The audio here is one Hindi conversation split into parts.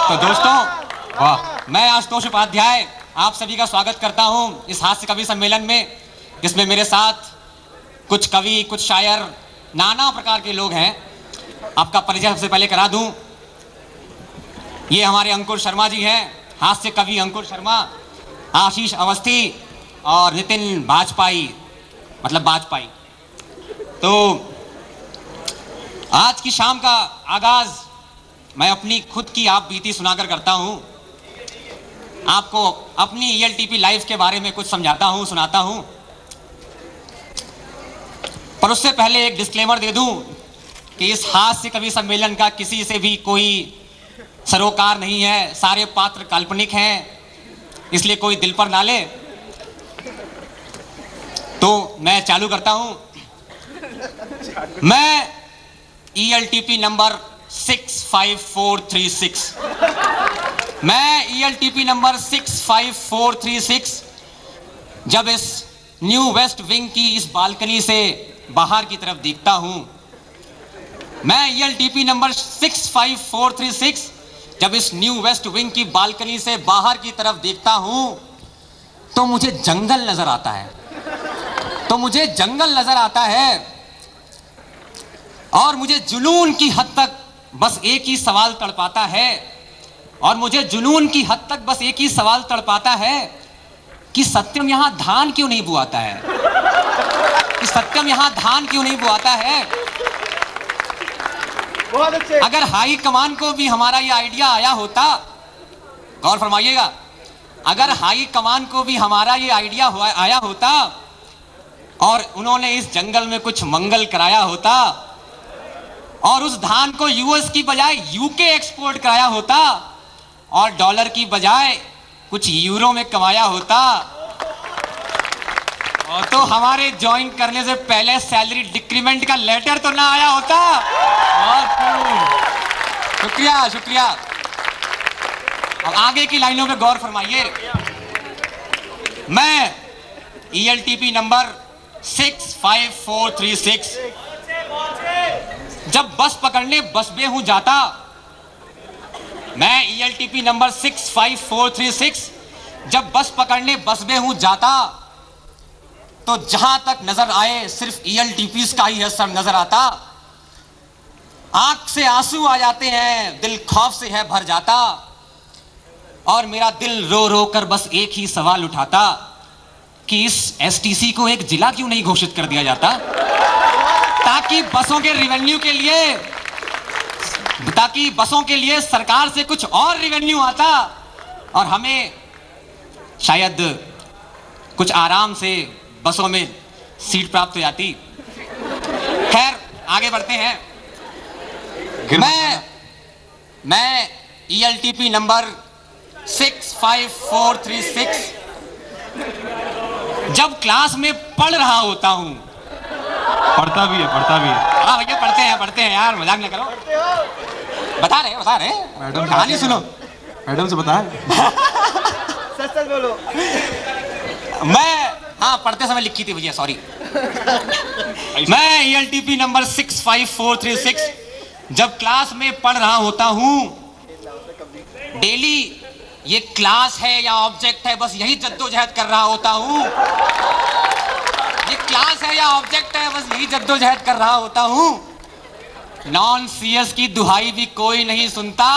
तो दोस्तों, मैं आशुतोष उपाध्याय आप सभी का स्वागत करता हूं इस हास्य कवि सम्मेलन में, जिसमें मेरे साथ कुछ कवि, कुछ शायर, नाना प्रकार के लोग हैं। आपका परिचय सबसे पहले करा दूं। ये हमारे अंकुर शर्मा जी हैं, हास्य कवि अंकुर शर्मा, आशीष अवस्थी और नितिन वाजपेयी, मतलब वाजपेयी। तो आज की शाम का आगाज मैं अपनी खुद की आप बीती सुनाकर करता हूं। आपको अपनी ELTP लाइफ के बारे में कुछ समझाता हूं, सुनाता हूं। पर उससे पहले एक डिस्क्लेमर दे दूं कि इस हास्य कवि सम्मेलन का किसी से भी कोई सरोकार नहीं है। सारे पात्र काल्पनिक हैं, इसलिए कोई दिल पर ना ले। तो मैं चालू करता हूं। मैं ELTP नंबर 65436, मैं ELTP नंबर 65436 जब इस न्यू वेस्ट विंग की इस बालकनी से बाहर की तरफ देखता हूं, मैं ELTP नंबर 65436 जब इस न्यू वेस्ट विंग की बालकनी से बाहर की तरफ देखता हूं तो मुझे जंगल नजर आता है, और मुझे जुनून की हद तक बस एक ही सवाल तड़पाता है, कि सत्यम यहां धान क्यों नहीं बुआता है, बहुत अच्छे। अगर हाई कमान को भी हमारा ये आइडिया आया होता, गौर फरमाइएगा, अगर हाई कमान को भी हमारा ये आइडिया आया होता और उन्होंने इस जंगल में कुछ मंगल कराया होता और उस धान को US की बजाय UK एक्सपोर्ट कराया होता और डॉलर की बजाय कुछ यूरो में कमाया होता, और तो हमारे ज्वाइन करने से पहले सैलरी डिक्रीमेंट का लेटर तो ना आया होता। और शुक्रिया। अब आगे की लाइनों पे गौर फरमाइए। मैं ELTP नंबर 65436 जब बस पकड़ने बसबे हूं जाता, मैं ELTP नंबर 65436 जब बस पकड़ने बसबे हूं जाता तो जहां तक नजर आए सिर्फ ELTPs का ही असर नजर आता। आंख से आंसू आ जाते हैं, दिल खौफ से है भर जाता, और मेरा दिल रो रो कर बस एक ही सवाल उठाता कि इस STC को एक जिला क्यों नहीं घोषित कर दिया जाता, ताकि बसों के लिए सरकार से कुछ और रेवेन्यू आता और हमें शायद कुछ आराम से बसों में सीट प्राप्त हो जाती। खैर, आगे बढ़ते हैं। मैं ELTP नंबर 65436 जब क्लास में पढ़ रहा होता हूं, पढ़ता भी है। हाँ भैया, पढ़ते हैं यार, मजाक ना करो। बता रहे मैडम कहानी सुनो। मैडम से बताएं। सच बोलो। हाँ, पढ़ते समय लिखी थी भैया, सॉरी। मैं ELTP नंबर 65436 जब क्लास में पढ़ रहा होता हूं, डेली ये क्लास है या ऑब्जेक्ट है, बस यही जद्दोजहद कर रहा होता हूं। ये क्लास है या ऑब्जेक्ट है, बस यही जद्दोजहद कर रहा होता हूं। नॉन CS की दुहाई भी कोई नहीं सुनता।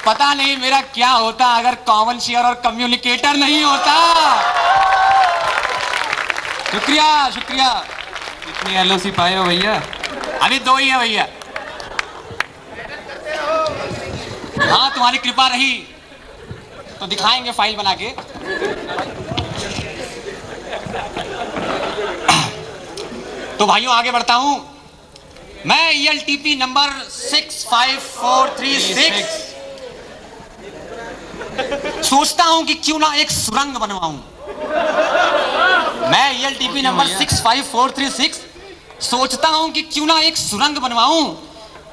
पता नहीं मेरा क्या होता अगर कॉमन शेयर और कम्युनिकेटर नहीं होता। शुक्रिया। कितनी LOC पाए हो भैया? अभी 2 ही है भैया। हाँ, तुम्हारी कृपा रही तो दिखाएंगे फाइल बना के। तो भाइयों, आगे बढ़ता हूं। मैं ELTP नंबर 65436 सोचता हूं कि क्यों ना एक सुरंग बनवाऊं। मैं ELTP नंबर 65436 सोचता हूं कि क्यों ना एक सुरंग बनवाऊं,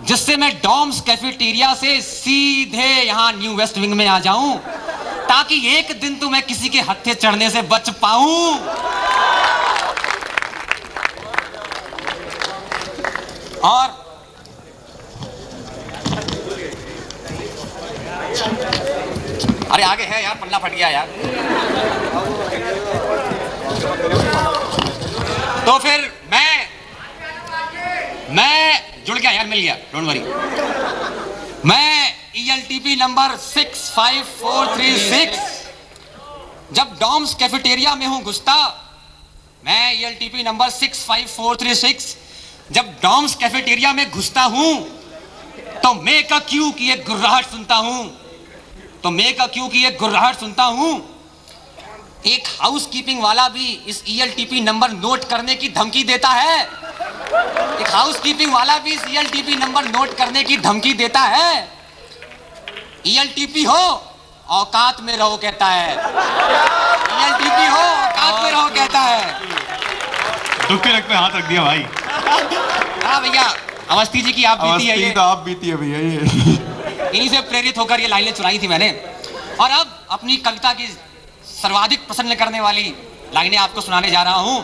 जिससे मैं डॉम्स कैफेटेरिया से सीधे यहां न्यू वेस्ट विंग में आ जाऊं, ताकि एक दिन तो मैं किसी के हत्थे चढ़ने से बच पाऊं। और अरे आगे है यार, पल्ला फट गया यार। तो फिर मैं जुड़ गया यार, मिल गया, डोंट वरी। मैं ELTP नंबर 65436 जब डॉम्स कैफेटेरिया में हूं घुसता, मैं ELTP नंबर 65436 जब डॉम्स कैफेटेरिया में घुसता हूं तो मे का क्यू की एक गुर्राहट सुनता हूं, एक हाउसकीपिंग वाला भी इस ELTP नंबर नोट करने की धमकी देता है। ELTP हो औकात में रहो कहता है। दुखते रख पे हाथ रख दिया भाई। हाँ भैया, अवस्थी जी की आप बीती है ये। तो आप बीती है भैया ये। इन्हीं से प्रेरित होकर ये लाइनें चुराई थी मैंने। और अब अपनी कविता की सर्वाधिक पसंद करने वाली लाइनें आपको सुनाने जा रहा हूं।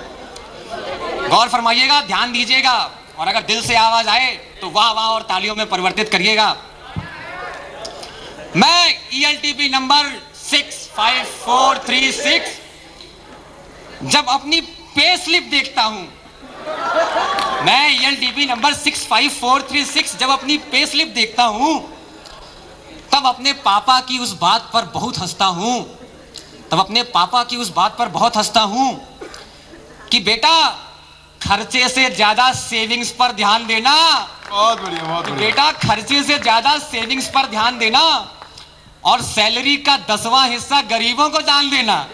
गौर फरमाइएगा, ध्यान दीजिएगा, और अगर दिल से आवाज आए तो वाह वाह और तालियों में परिवर्तित करिएगा। मैं ELTP नंबर 65436 जब अपनी पे स्लिप देखता हूं, तब अपने पापा की उस बात पर बहुत हंसता हूं कि बेटा खर्चे से ज्यादा सेविंग्स पर ध्यान देना। बहुत बढ़िया, बहुत बढ़िया। बेटा खर्चे से ज्यादा सेविंग्स पर ध्यान देना और सैलरी का 10वां हिस्सा गरीबों को दान देना।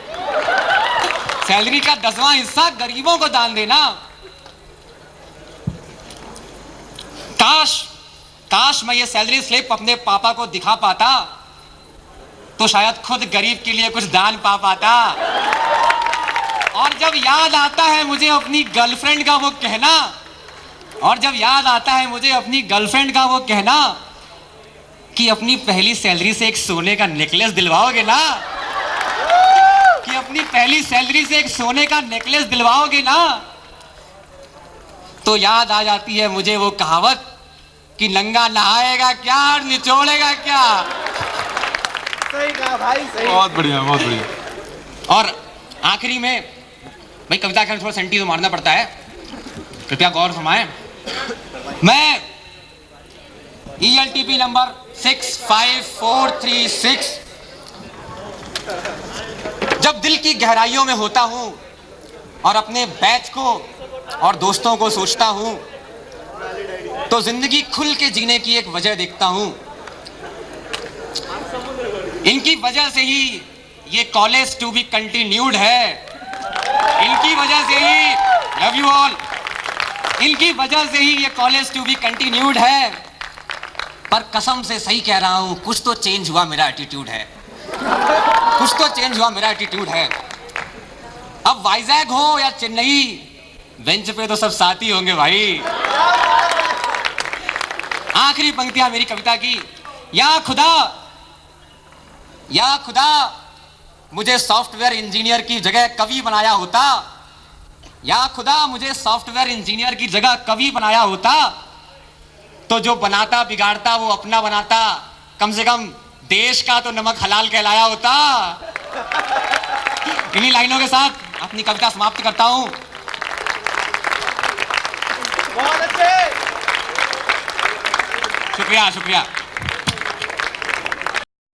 काश मैं ये सैलरी स्लिप अपने पापा को दिखा पाता तो शायद खुद गरीब के लिए कुछ दान पा पाता। और जब याद आता है मुझे अपनी गर्लफ्रेंड का वो कहना कि अपनी पहली सैलरी से एक सोने का नेकलेस दिलवाओगे ना, तो याद आ जाती है मुझे वो कहावत कि नंगा नहाएगा क्या और निचोड़ेगा क्या। सही कहा भाई, सही। बहुत बढ़िया, बहुत बढ़िया। और आखिरी में भाई, कविता के थोड़ा सेंटी तो मारना पड़ता है, कृपया गौर फरमाएं। मैं ELTP नंबर 65436 जब दिल की गहराइयों में होता हूं और अपने बैच को और दोस्तों को सोचता हूं तो जिंदगी खुल के जीने की एक वजह देखता हूं। इनकी वजह से ही ये कॉलेज टू बी कंटिन्यूड है। इनकी वजह से ही, लव यू ऑल, इनकी वजह से ही ये कॉलेज टू बी कंटिन्यूड है। पर कसम से सही कह रहा हूं, कुछ तो चेंज हुआ मेरा एटीट्यूड है। अब वाइजैग हो या चेन्नई, बेंच पे तो सब साथी होंगे भाई। आखिरी पंक्तियां मेरी कविता की। या खुदा मुझे सॉफ्टवेयर इंजीनियर की जगह कवि बनाया होता तो जो बनाता बिगाड़ता वो अपना बनाता, कम से कम देश का तो नमक हलाल कहलाया होता। इन्हीं लाइनों के साथ अपनी कविता समाप्त करता हूं। बहुत अच्छे। शुक्रिया।